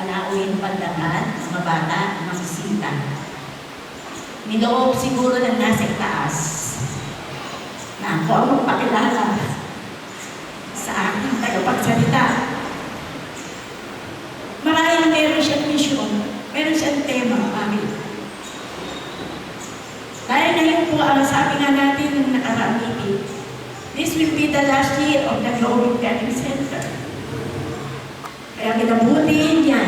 panauhin pandangan, mga bata, mga sisita. Niloob siguro ng nasa itaas na ako ang magpakilala sa aking tagapagsalita. Marahil meron siyang misyon, meron siyang tema, bakit? Dahil ngayon po, ang sabi nga natin ng nakaraang meeting, this will be the last year of the Global Training Center. Kaya kinabuti niya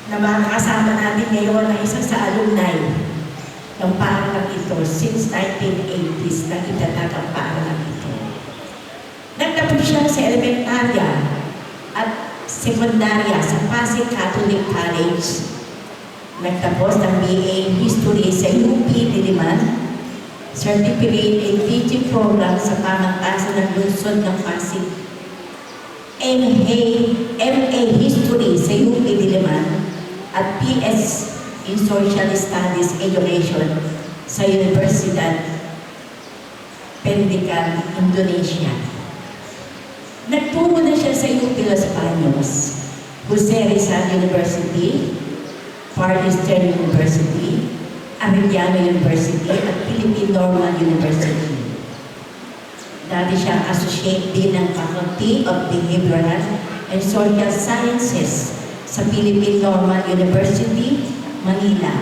na makakasama natin ngayon na isa sa alumni ng paaralang ito since 1980s na itatag ang paaralang ito. Nagtapos siya sa elementarya at sekundarya sa Pasig Catholic College. Nagtapos ng BA History sa UP Diliman, Certificate in Teaching Program sa Pamangkasan ng Lungsod ng Pasig, MA History sa UP Diliman, at PS in Social Studies Education sa Universidad Pendical, Indonesia. Nagtungo na siya sa UP Los Baños, Jose Rizal University, Far Eastern University, Arellano University, at Philippine Normal University. Dati siyang Associate Dean ng Faculty of Behavioral and Social Sciences sa Philippine Normal University, Manila,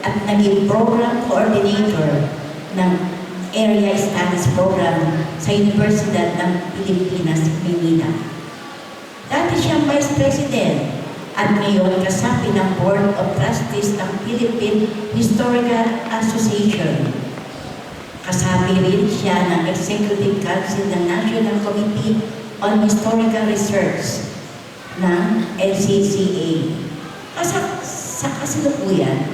at naging Program Coordinator ng Area Studies Program sa Universidad ng Pilipinas, Manila. Dati siyang Vice President at ngayon kasapi ng Board of Trustees ng Philippine Historical Association. Kasabi rin siya ng Executive Council ng National Committee on Historical Research ng LCCA. Sa kasalukuyan,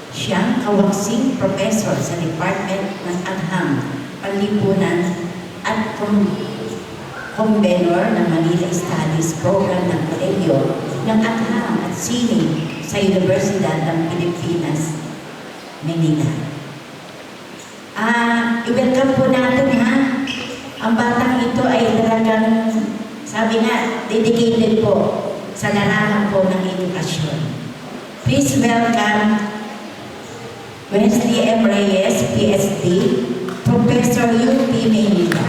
siyang kawaksing professor sa Department ng Agham, Panlipunan at Convenor ng Manila Studies Program ng Kolegyo ng Agham at Sini sa Universidad ng Pilipinas, Manila. I-welcome po natin ang batang ito ay talagang, sabi nga, dedicated po sa larangan po ng edukasyon. Please welcome Wesley M. Reyes, PhD, Professor UP Manila.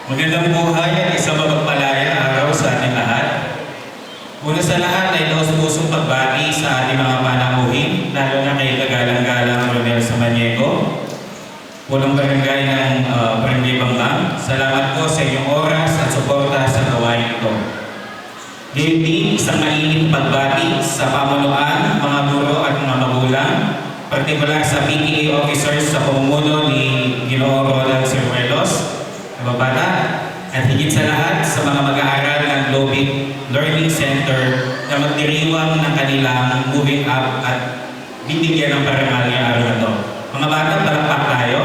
Magandang buhay at isang mapagpalayang araw sa ating lahat. Una sa lahat ay taos-pusong pagbati sa ating mga panauhin, lalo na kay kagalang-galang Ronel Samaniego, punong barangay ng Barangay Bambang. Salamat po sa inyong oras at suporta sa gawain ito. Ngayon din, isang mainit pagbati sa pamunuan, mga guro at mga magulang, partikular sa PTA officers sa pamumuno ni Ginoong Ronald Ciruelos, babata, at higit sa lahat sa mga mag-aaral ng Global Learning Center na magdiriwang ng kanilang moving up at binigyan ng parangal ng araw na ito. Mga bata, palakpak tayo.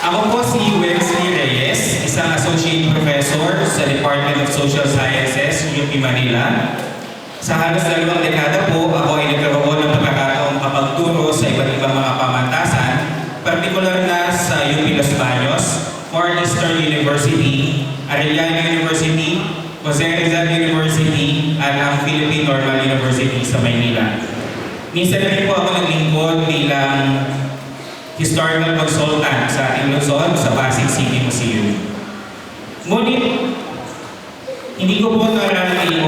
Ako po si Wesley Reyes, isang Associate Professor sa Department of Social Sciences, UP Manila. Sa halos 2 dekada po, ako ay nagkaroon ng pagkakataong kapagturo sa iba't ibang mga pamantasan, partikular na sa UP Los Baños, Far Eastern University, Arellano University, Jose Rizal University, at ang Philippine Normal University sa Maynila. Minsan rin po ako naglingkod bilang historical consultant sa ating Luzon sa Pasig City Museum. Ngunit, hindi ko po narating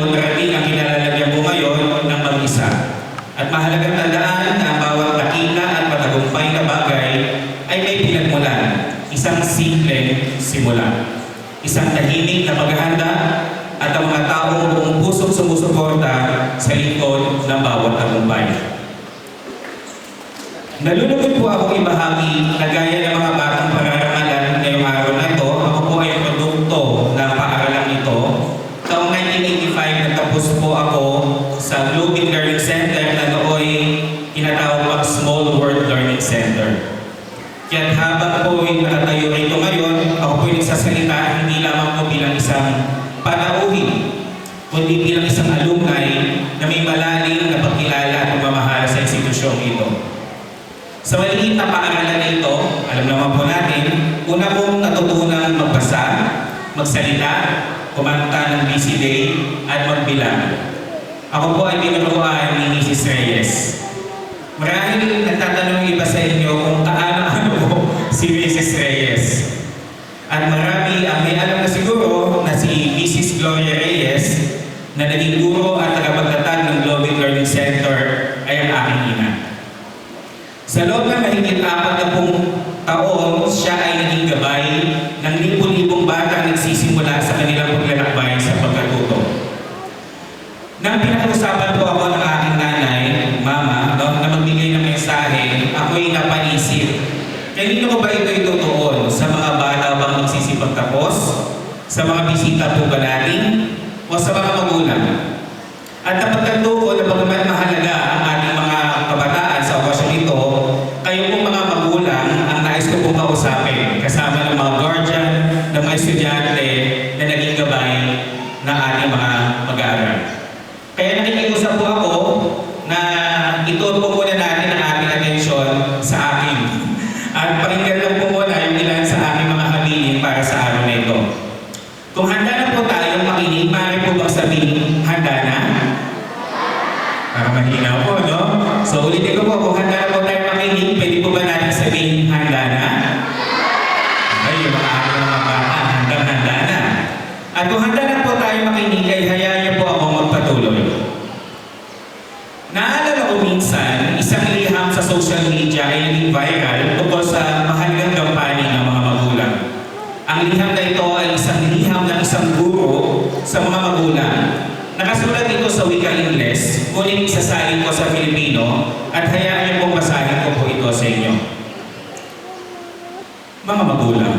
ang kinalalagyan po ngayon ng mag-isa. At mahalagang tandaan na ang bawat dakila at matagumpay na bagay ay may pinagmulan, isang simpleng simula. Isang tahimik na paghahanda at ang mga taong buong pusong sumusuporta sa likod ng bawat tagumpay. Nalulungkot po akong ibahagi na gaya ng mga batang pararangalan ngayong araw na ito, ako po ay produkto ng paaralang ito. Taong 1985 nagtapos po ako sa Global Learning Center na nooy tinatawag pang Small World Learning Center. Kaya habang po ay nakatayo rito ngayon, nagsasalita hindi lamang po bilang isang panauhin, kundi bilang isang alumni na may malalim na pagkilala at pagmamahal sa institusyong ito. Sa maliit na paaralan na ito, alam naman po natin, una pong natutunang magbasa, magsalita, kumanta ng busy day, at magbilang. Ako po ay tinuruan ni Mrs. Reyes. Marahil nagtatanong iba sa inyo kung kaano po si Mrs. Reyes. At marami ang may alam na siguro na si Mrs. Gloria Reyes na naging guro at tagapagtatag ng Global Learning Center ay ang aking ina. Sa loob ng mahigit 40 taon, siya ay naging gabay ng libo-libong batang nagsisimula sa kanilang paglalakbay sa pagkatuto. Nang pinag-usapan po ako ng aking nanay, mama, na magbigay ng mensahe, ako'y napaisip. Kanino ko ba ito itutuon? Sa mga bata bang magsisipagtapos? Sa mga bisita po ba natin? O sa mga magulang? At napagtanto ko na bagaman mahalaga ang ating mga kabataan sa okasyon ito, kayo pong mga magulang ang nais ko pong kausapin, kasama ng mga guardian, ng mga estudyante na naging gabay ng ating mga mag-aaral. Kaya nakikiusap po ako na ituon po muna natin ang ating atensyon sa akin. At pakinggan lang po muna yung ilan sa aking mga habilin para sa araw na ito. Kung handa na po tayong makinig, maaari po bang sabihin, handa na? Para mahina po, no? So ulitin ko po, kung handa na po tayong makinig, pwede po ba natin sabihin, handa na? Ay, yung mga aking mga bata, handa na. At kung handa na po tayong makinig, ay hayaan niyo po ako magpatuloy. Naalala ko minsan, isang liham sa social media ay naging viral tungkol sa mahalagang gampanin ng mga magulang. Ang liham na ito ay isang liham ng isang guro sa mga magulang. Nakasulat ito sa wikang Ingles, ngunit isasalin ko sa Filipino at hayaan niyo pong basahin ko po ito sa inyo. Mga magulang,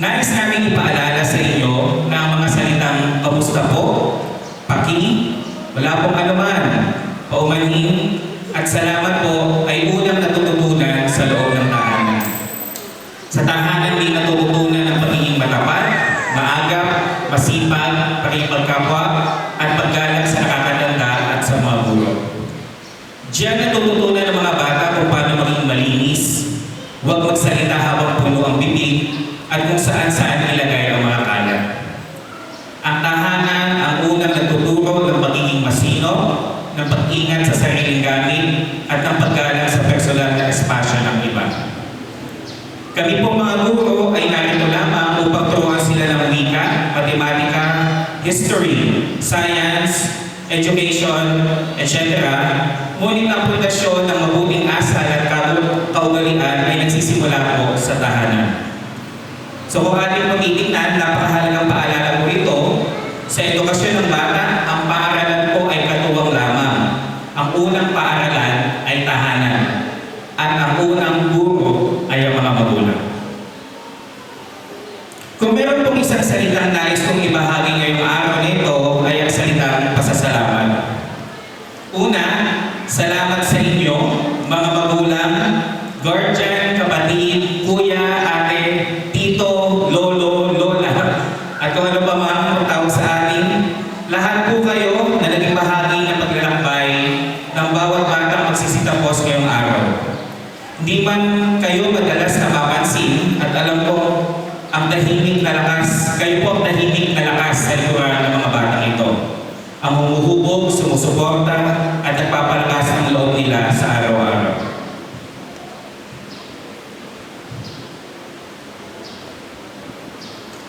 nais namin ipaalala sa inyo na ang mga salitang kamusta po, paki, wala pong anuman, paumanhin, at salamat po ay unang natututunan sa loob ng tahanan. Sa tahanan din natututunan ng pagiging matapat, maagap, masipag, pakikipagkapwa, at paggalang sa nakakatanda at sa mga guro. Diyan natututunan ng mga bata kung paano maging malinis, huwag magsalita habang puno ang bibig, at kung saan-saan ilagay ang mga kalat. Ang tahanan ang unang natuturo ng pagiging masino, ng pag-ingat sa sariling gamit, at ng paggalang sa personal na espasyo ng iba. Kami pong mga guro ay narito lamang upang turuan sila ng wika, matematika, history, science, education, etc. Ngunit ang pundasyon ng mabuting asal at kaugalian ay nagsisimula po sa tahanan. So kung ating pagtitignan, napakahalagang paalala po ito, sa edukasyon ng bata, ang paaralan po ay katuwang lamang. Ang unang paaralan ay tahanan. At ang unang guro ay ang mga magulang. Kung meron pong isang salitang nais kong ibahagi ngayong araw nito, ay ang salitang pasasalamat. Una, salamat sa inyo, mga magulang, guardian, kapatid, kuya, ate, tito, lolo, lola, at kung ano pa mang tawag sa atin, lahat po kayo na naging bahagi ng paglalakbay ng bawat batang magsisitapos ngayong araw. Hindi man kayo madalas napapansin at alam ko ang tahimik na lakas, kayo po ang tahimik na lakas sa likuran ng mga batang ito. Ang humuhubog, sumusuporta at nagpapalakas ng loob nila sa araw-araw.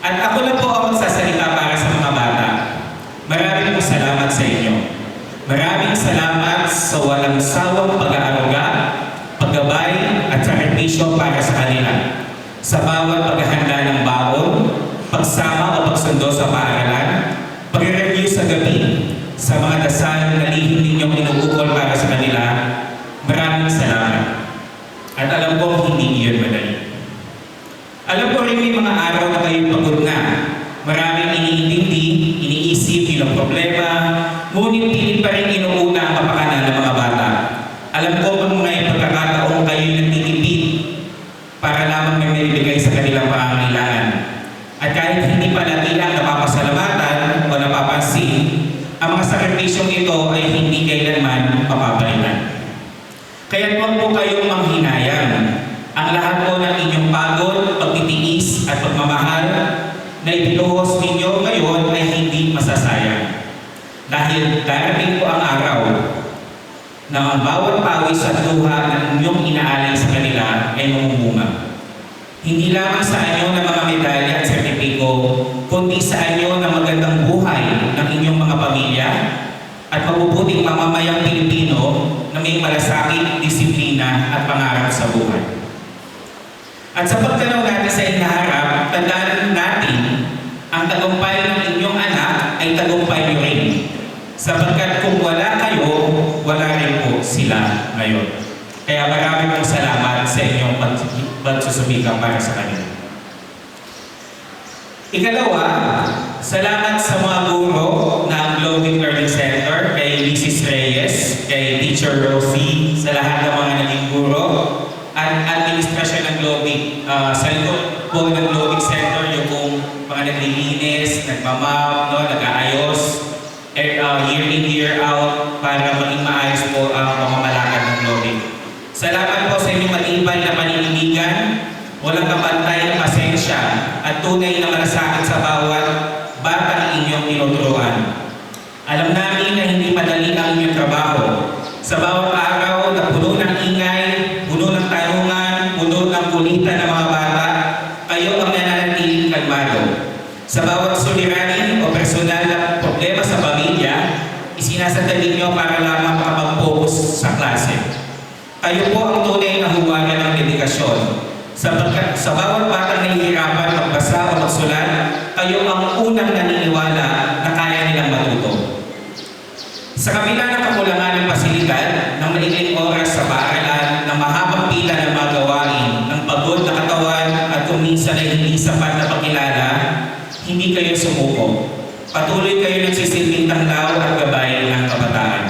At ako na po ang magsasalita para sa mga bata. Maraming salamat sa inyo. Maraming salamat sa walang sawang pag-aaruga, paggabay at sakripisyo para sa kanila. Sa bawat paghahanda ng baon, pagsama o pagsundo sa paaralan, pag-review sa gabi, sa mga dasal na lihim ninyong inuukol para sa kanila, maraming salamat. At alam ko hindi iyon madali. Alam ko rin may mga araw na kayo pagod na. Maraming iniintindi, iniisip ilang problema, ngunit pilit pa rin inuuna ang kapakanan ng mga bata. Alam ko kung may pagkakataong kayo nagtitipid para lamang may maibigay sa kanilang pangangailangan. At kahit hindi palatihan napapasalamatan o napapansin, ang mga sakripisyong ito ay hindi kailanman mapapalitan. Kaya huwag po kayong manghinayang. Ang lahat po ng inyong pagod, pagtitiis at pagmamahal na ibinuhos ninyo ngayon ay hindi masasayang. Dahil darating po ang araw na ang bawat pawis at luha ng inyong inaalay sa kanila ay mamumunga. Hindi lamang sa anyo ng mga medalya at sertipiko, kundi sa anyo ng magandang buhay ng inyong mga pamilya at mabubuting mamamayang Pilipino na may malasakit, disiplina at pangarap sa buhay. At sa pagtanaw natin sa hinaharap, tandaan natin ang tagumpay ng inyong anak ay tagumpay niyo rin. Sapagkat kung wala kayo, wala rin po sila ngayon. Kaya marami pong salamat sa inyong pagsusumikap para sa kanila. Ikalawa, salamat sa mga guro ng Globing Learning Center, kay Mrs. Reyes, kay Teacher Rosie, sa lahat ng mga naging guro, at administrasyon ng Globing. Sa likod po ng Globing Center, yung kung mga naglilinis, nagmamap, no, nag-aayos, year in, year out, para maging maayos po ang pamamalakad ng Globing. Salamat po sa inyong matibay na panindigan, walang kapantay na pasensya, at tunay na malasakit sa bawat batang inyong tinuturuan. Alam namin na hindi madali ang inyong trabaho. Sa bawat araw na puno ng ingay, puno ng tanungan, puno ng kulitan ng mga bata, kayo ang nananatiling kalmado. Sa bawat suliranin o personal na problema sa pamilya, isinasandali nyo para lamang makapag-focus sa klase. Kayo po ang tunay na huwagan ng dedikasyon. Sapagkat sa bawat batang nahihirapan magbasa o magsulat, kayo ang unang naniniwala na kaya nilang matuto. Sa kabila ng kakulangan ng pasilidad, ng maliling oras sa paaralan, ng mahabang pila ng mga gawain, ng pagod na katawan at kung minsan ay hindi sapat na pagkilala, hindi kayo sumuko. Patuloy kayo nagsisilbing tanglaw at gabay ng kabataan.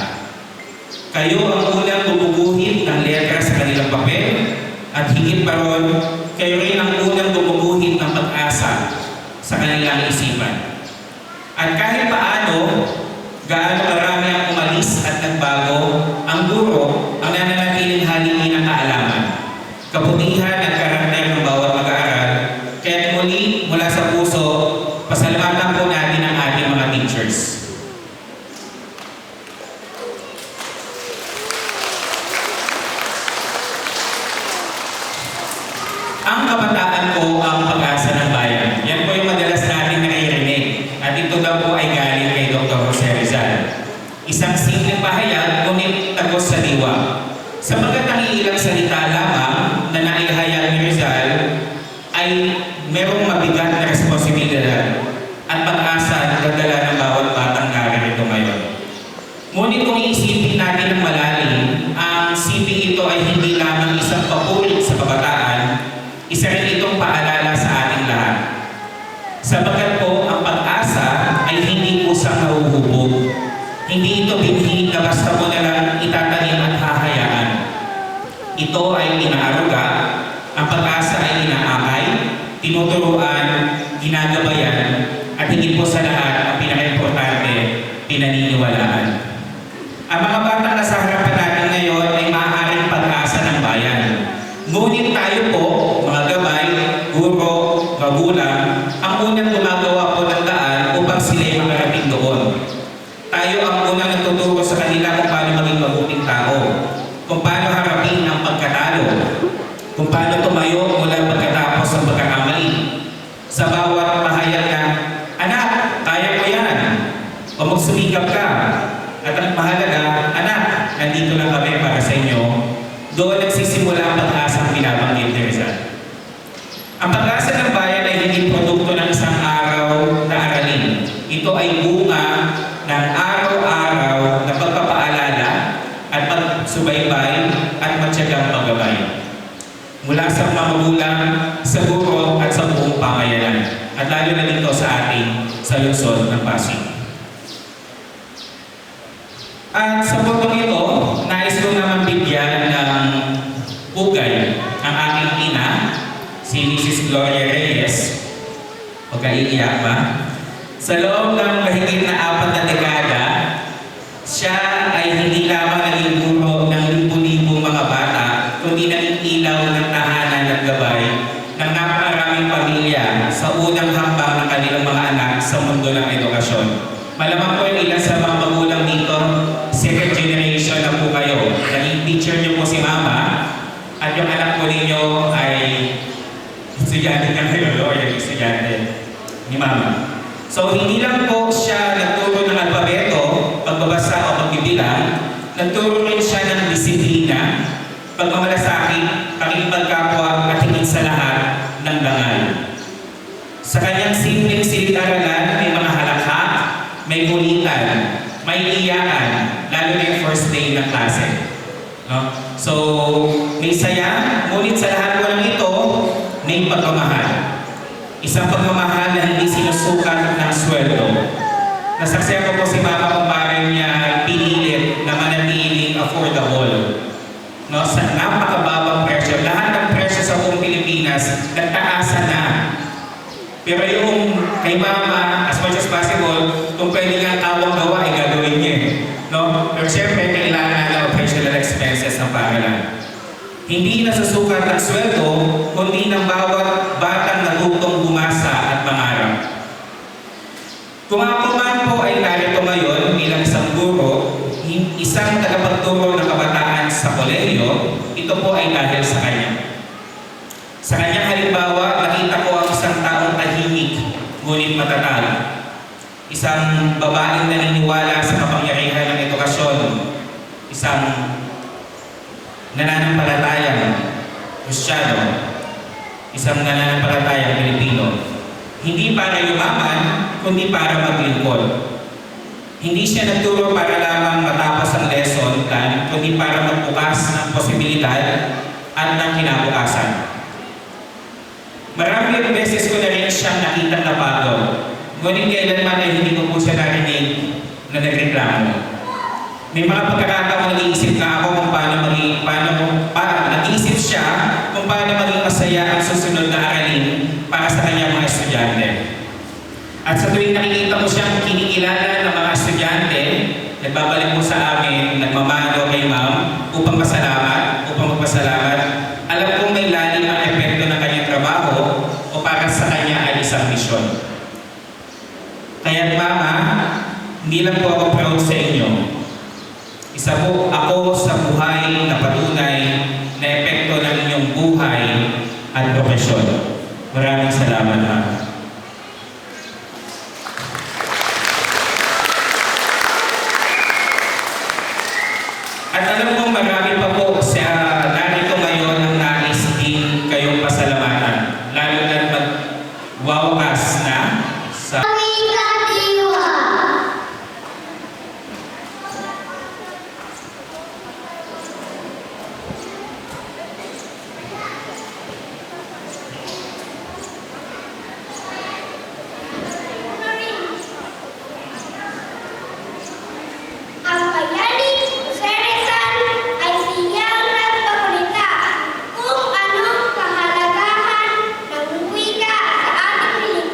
Kayo ang unang bumubuhit ng letra sa kanilang papel at higit pa ron, kayo rin ang unang bumubuhit ng pag-asa sa kanilang isipan. At kahit paano, gaano marami ang umalis at nagbago, ang guro ang nananatiling haligi ng kaalaman, kabutihan at karakter ng bawat mag-aaral. Kaya muli, mula sa puso, pasalamatan po natin ang ating mga teachers. Ang kabataan po ang pag-asa ng bayan. Yan po yung madalas natin naririnig. At ito daw po ay galing kay Dr. Jose Rizal. Isang simpleng pahayag, ngunit tagos sa diwa. Sapagkat ang ilang salita lamang na naihayag ni Rizal ay merong mabigat na responsibilidad at pag-asa na dadala ng bawat batang naririto ngayon. Ngunit kung iisipin natin ng malalim, ang CP ito ay hindi lamang isang papulit sa kabataan, isa rin itong paalala sa ating lahat. Sapagkat po, ang pag-asa ay hindi kusang nahuhubog. Hindi ito binhi na basta mo na lang itatanim at hahayaan. Ito ay inaaruga, ang pag-asa ay inaakay, tinuturuan, ginagabayan, at higit po sa lahat, ang pinaka-importante, pinaniniwalaan. Ang mga batang nasa harapan natin ngayon ay maaaring pag-asa ng bayan. Ngunit tayo po, mga gabay, guro, magulang, ang unang gumagawa po ng daan upang sila'y makarating doon. Tayo ang unang nagtuturo sa kanila kung paano maging mabuting tao, kung paano harapin ang pagkatalo, kung paano tumayo mula pagkatapos ng pagkakamali. Sa bawat pahayag na, anak, kaya mo yan, o magsumikap ka. At ang mahalaga, anak, nandito lang kami para sa inyo. Doon nagsisimula ang pag-asang binabanggit ni Rizal. Ang pag-asa ng bayan ay hindi produkto ng isang araw na aralin. Ito ay bunga ng araw-araw na pagpapaalala at pagsubaybay at matyagang paggabay. Mula sa mga magulang, sa guro at sa buong pamayanan. At lalo na dito sa ating sa lungsod ng Pasig. At sa putong ito, nais ko naman bigyan ng pugay ang aking ina, si Mrs. Gloria Reyes, Huwag ka iiyak ba? Sa loob ng mahigit na 4 na dekada, siya ay hindi lamang naging guro ng libu-libong mga bata, kundi naging ilaw ng tahanan at gabay ng napakaraming pamilya sa unang hakbang ng kanilang mga anak sa mundo ng edukasyon. Malamang po yung ilan sa mga magulang dito, second generation na po kayo. Naging teacher niyo po si Mama at yung anak po ninyo ay estudyante na kayo o yung estudyante ni Mama. So, hindi lang po siya nagturo ng alpabeto, pagbabasa o pagbibilang, nagturo rin siya ng disiplina, pagmamalasakit, pakikipagkapwa at higit sa lahat ng dangal. Sa kanyang simpleng silid-aralan, may mga halakhak, may kulitan, may iyakan, lalo na yung first day ng klase. No? So, may saya, ngunit sa lahat po ng ito, may pagmamahal. Isang pagmamahal na hindi sinusukat ng sweldo. Nasaksihan ko po si Mama kung paano niya pinilit na manatiling affordable. No, sa napakababang presyo. Lahat ng presyo sa buong Pilipinas, nagtaasan na. Pero yung kay Mama, as much as possible, kung pwede nga tawang gawa, ay gagawin niya. No? Pero siyempre, kailangan na operational expenses ng paaralan. Hindi nasusukat ang sweldo, kundi ng bawat batang natutong bumasa at mangarap. Kung ako man po ay narito ngayon bilang isang guro, isang tagapagturo ng kabataan sa kolehiyo, ito po ay dahil sa kanya. Sa kanyang halimbawa, nakita ko ang isang taong tahimik, ngunit matatag. Isang babaeng naniniwala sa kapangyarihan ng edukasyon. Isang nananampalatayang Kristiyano, isang nananampalatayang Pilipino. Hindi para yumaman, kundi para maglingkod. Hindi siya nagturo para lamang matapos ang lesson plan, kundi para magbukas ng posibilidad at ng kinabukasan. Maraming beses ko na rin siyang nakita na pagod, ngunit kailanman ay hindi ko po siya narinig na nagreklamo. May mga pagkakataon nag-iisip na ako kung nag-iisip siya kung paano maging masaya ang susunod na aralin para sa kanyang mga estudyante. At sa tuwing nakikita mo siyang kinikilala ng mga estudyante, nagbabalik mo sa amin, nagmamano kay Ma'am upang magpasalamat, alam kong may lalim ang epekto ng kanyang trabaho o para sa kanya ay isang misyon. Kaya Mama, hindi lang po ako proud sa inyo. Isa po ako sa buhay na patunay na epekto ng inyong buhay at profesyon. Maraming salamat, Ma'am. At alam mo, marami pa po sa narito ngayon ang nais din kayong pasalamatan. Lalo na magwawakas na sa kung anong kahalagahan ng wika sa ating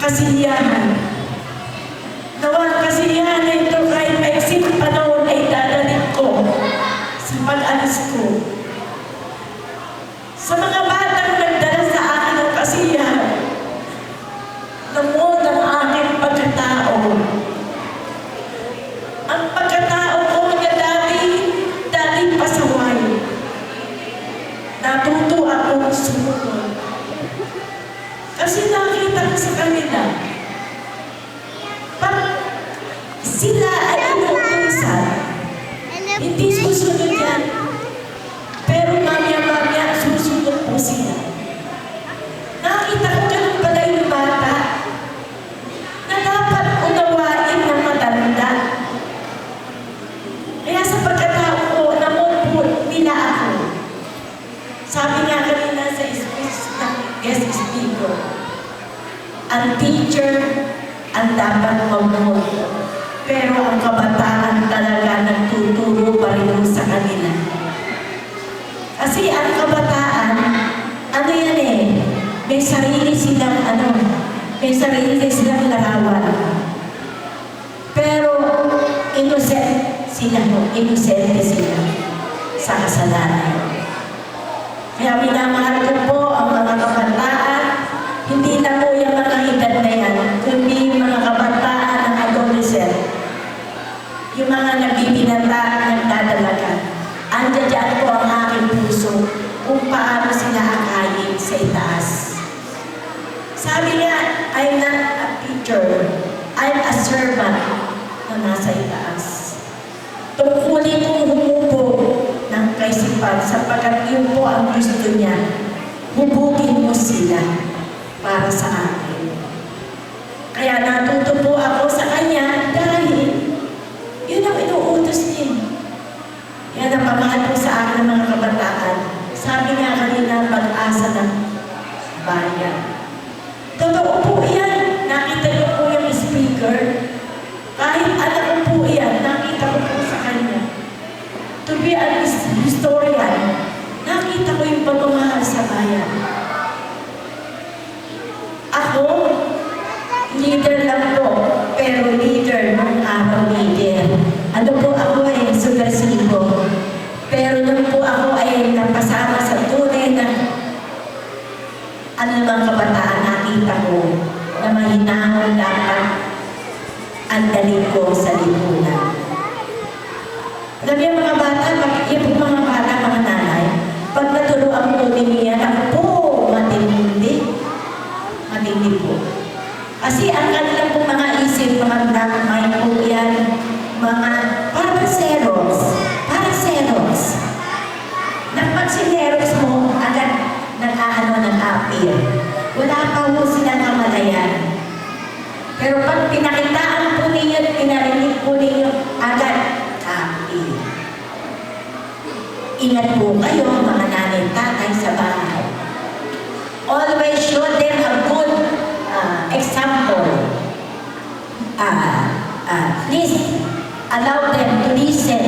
kasiyahan. Nawa ang kasiyahan na ito kahit maiksing panahon ay dadaling ko sa pag-alis ko. Sa mga batang nagdala sa akin ng kasiyahan, namuod ang aking pagkatao. Ang pagkatao ko na dating pasaway. Natuto akong sumunod. Kasi nakita ko sa kanila, pag sila ay inuutusan, hindi susunod yan. Pero mamaya-mamaya susunod po sila. Nakita ko ganun pala yung bata na dapat unawain ng matanda. Kaya sa pagkatao ko, namumulot nila ako. Sabi nga kanina sa speech ng guest speaker, ang teacher ang dapat mamuno. Pero ang kabataan talaga nagtuturo pa rin sa kanila. Kasi ang kabataan, ano yan eh, may sarili silang larawan. Pero inosente sila sa kasalanan. Kaya minamahal ko po ang mga kabataan, hindi na po yung mga edad na yan, kundi yung mga kabataan ng adolescent, yung mga nagbibinata, nagdadalaga. Andiyan dyan po ang aking puso kung paano sila akayin sa itaas. Sabi niya, I'm not a teacher, I'm a servant na nasa itaas. Tungkulin kong humubog ng kaisipan sapagkat yun po ang gusto niya. Hubugin mo sila para sa akin. Kaya natuto po ako sa kanya dahil yun ang inuutos niya. Yan ang pamahal po sa akin ng mga kabataan. Sabi nga kanina, pag-asa ng bayan. Totoo po yan. Nakita niyo po yung speaker. Kahit alam ko po yan, nakita ko po sa kanya. To be an historian, nakita ko yung pagmamahal sa bayan. Ako, leader lang po, pero leader ng araw leader. Ano po ako ay subversibo. Pero nung po ako ay napasama sa tunay na anumang kabataan, nakita ko na mahinahon dapat ang dalig ko sa lipunan. Alam niyo mga bata, yung mga bata, mga nanay, pag naturuan po niya, ako po, matindi po. Kasi ang kanilang po mga isip, mga nakamay po yan, mga parang Xerox. Pag Xerox mo, agad nag-appear. Wala pa po silang kamalayan. Pero pag pinakitaan po ninyo at pinarinig po ninyo, agad copy. Ingat po kayo, mga nanay tatay sa bahay. Always show them a good example. Please allow them to listen.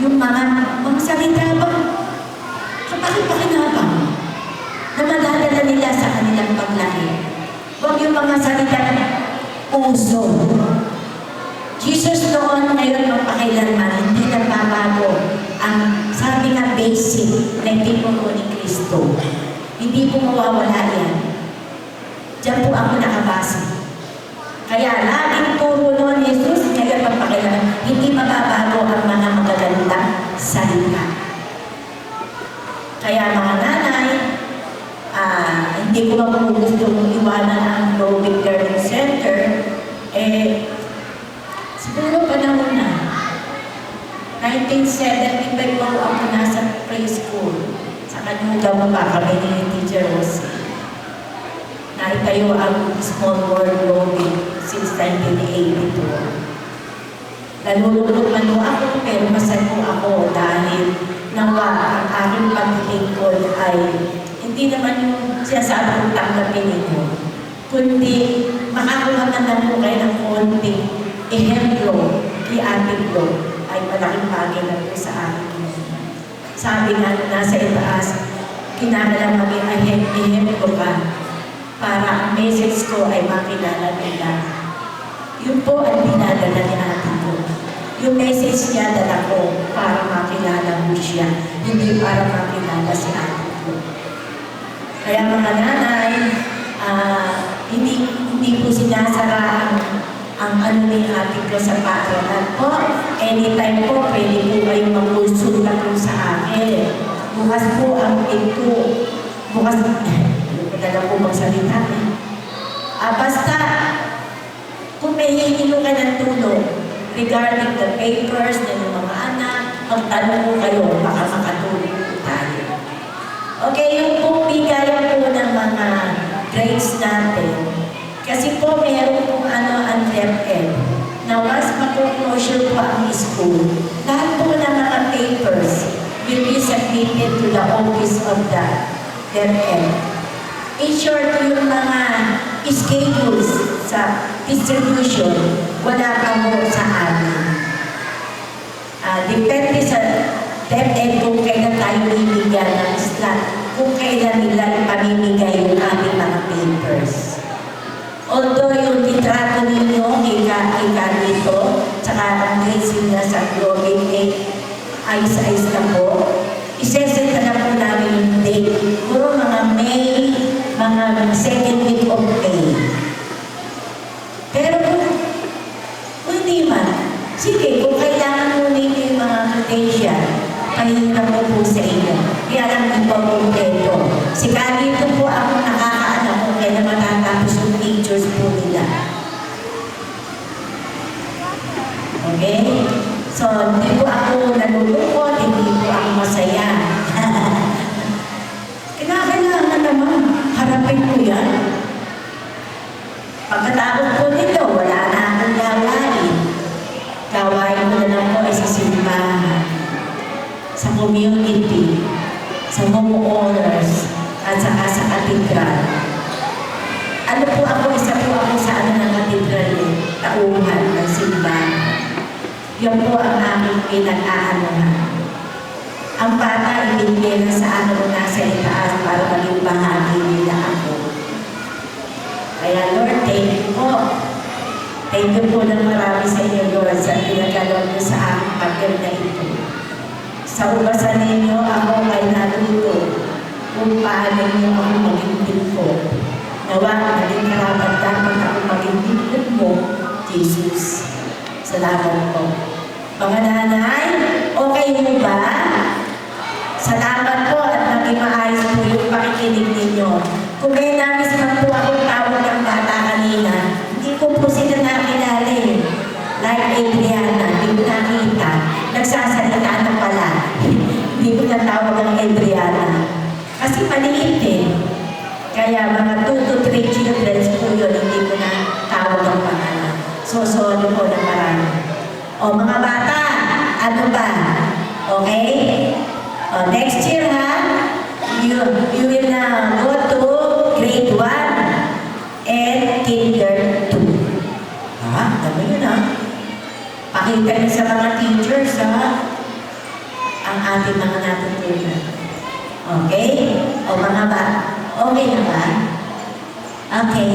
Yung mga salita bang kapaki-pakinabang na madadala nila sa kanilang paglaki. Huwag yung mga salita uso. Jesus noon, ngayon, magpakailanman, hindi nagbabago ang sabi nga basic na ipinuro ni Kristo. Hindi po mawawala yan. Diyan po ako nakabasa. Kaya laging turo noon Jesus, ngayon magpakailanman, hindi mababago ang mga magagandang salita. Kaya mga nanay, hindi ko ba gusto mong iwanan ang Global Learning Center, siguro panahon na. 1975 po ako nasa preschool. Sa Kanuga pa kami ni Teacher Rossi. Naitayo ang Small World Global since 1982. Nalululog man ako, pero masaya ako dahil nawa ang aking paglilingkod ay hindi naman yung sinasabi kong tanggapin ninyo, kundi makakuha man lang po kayo ng konting ehemplo kay Ate Flo ay malaking bagay na po sa akin. Sabi nga nasa itaas, kinakalang maging ehemplo ka para ang message ko ay makilala nila. Yun po ang dinadala ni ate ko. Yung message niya dala ko para makilala mo siya, hindi para makilala si ate ko. Kaya mga nanay, hindi po sinasara ang ano ni ate ko sa paaralan po. Anytime po, pwede po kayong mag-consulta po sa akin. Bukas po ang pinto. Bukas, hindi ko na po magsalita. Basta, kung may hihilo ka ng tulong regarding the papers ng mga anak, magtanong po kayo, baka makatulong po tayo. Okay, yung po bigayan po ng mga grades natin. Kasi po meron pong ang DepEd na once mag-closure po ang school, lahat po ng mga papers will be submitted to the office of the DepEd. In short, yung mga schedules sa distribution, wala pa mo sa amin. Depende sa DepEd kung kailan tayo bibigyan ng slot, kung kailan nila ipamimigay yung aming mga papers. Although yung litrato ninyo, ika dito, tsaka ang tracing na sa Globin, ayos-ayos na po, iseset na po namin yung date. Puro mga May, mga second week of May. Pero kung hindi man, sige, kung kailangan mo ninyo yung mga credential, pahinga ko po sa inyo. Kaya lang di po kompleto. Sika dito po ako nakakaalam kung kailan matatapos yung pictures po nila. Okay? So, hindi po ako nalulungkot, hindi po ako masaya. Kailangan naman, harapin ko yan. Pagkatapos po nito, wala na akong gawain. Gawain ko na lang po ay sa simbahan, sa community, sa homeowners, at saka sa katedral. Ano po ako, isa po ako sa ng katedral tauhan ng simbahan. Yan po ang aming pinag-aanohan. Ang bata ibigay na sa ano nasa itaas para maging bahagi nila ako. Kaya Lord, thank you po. Thank you po ng marami sa inyo, Lord, sa pinagalaw niyo sa aking pagkil na ito. Sa ubasan ninyo, ako ay natuto kung paano niyo ako maging bilko. Nawa, naging karapat dapat ako maging bilko mo, Jesus. Salamat po. Mga nanay, okay mo ba? Salamat po at naging maayos po yung pakikinig ninyo. Kung may nabis man po akong tawag ng bata kanina, hindi ko po sila nakilala eh. Like Adriana, hindi ko nakita. Nagsasalita na pala. Hindi ko natawag ang Adriana. Kasi maliit eh. Kaya mga 2 to 3 children po yun, hindi ko na tawag ang pangalan. So, sorry po na marami. O mga bata, ano ba? Okay? O, next year ha, you will now go to grade 1 and kinder 2. Ha? Dami yun ha? Pakita niyo sa mga teachers ha, ang ating mga natutunan. Okay? O mga bata, okay na ba? Okay.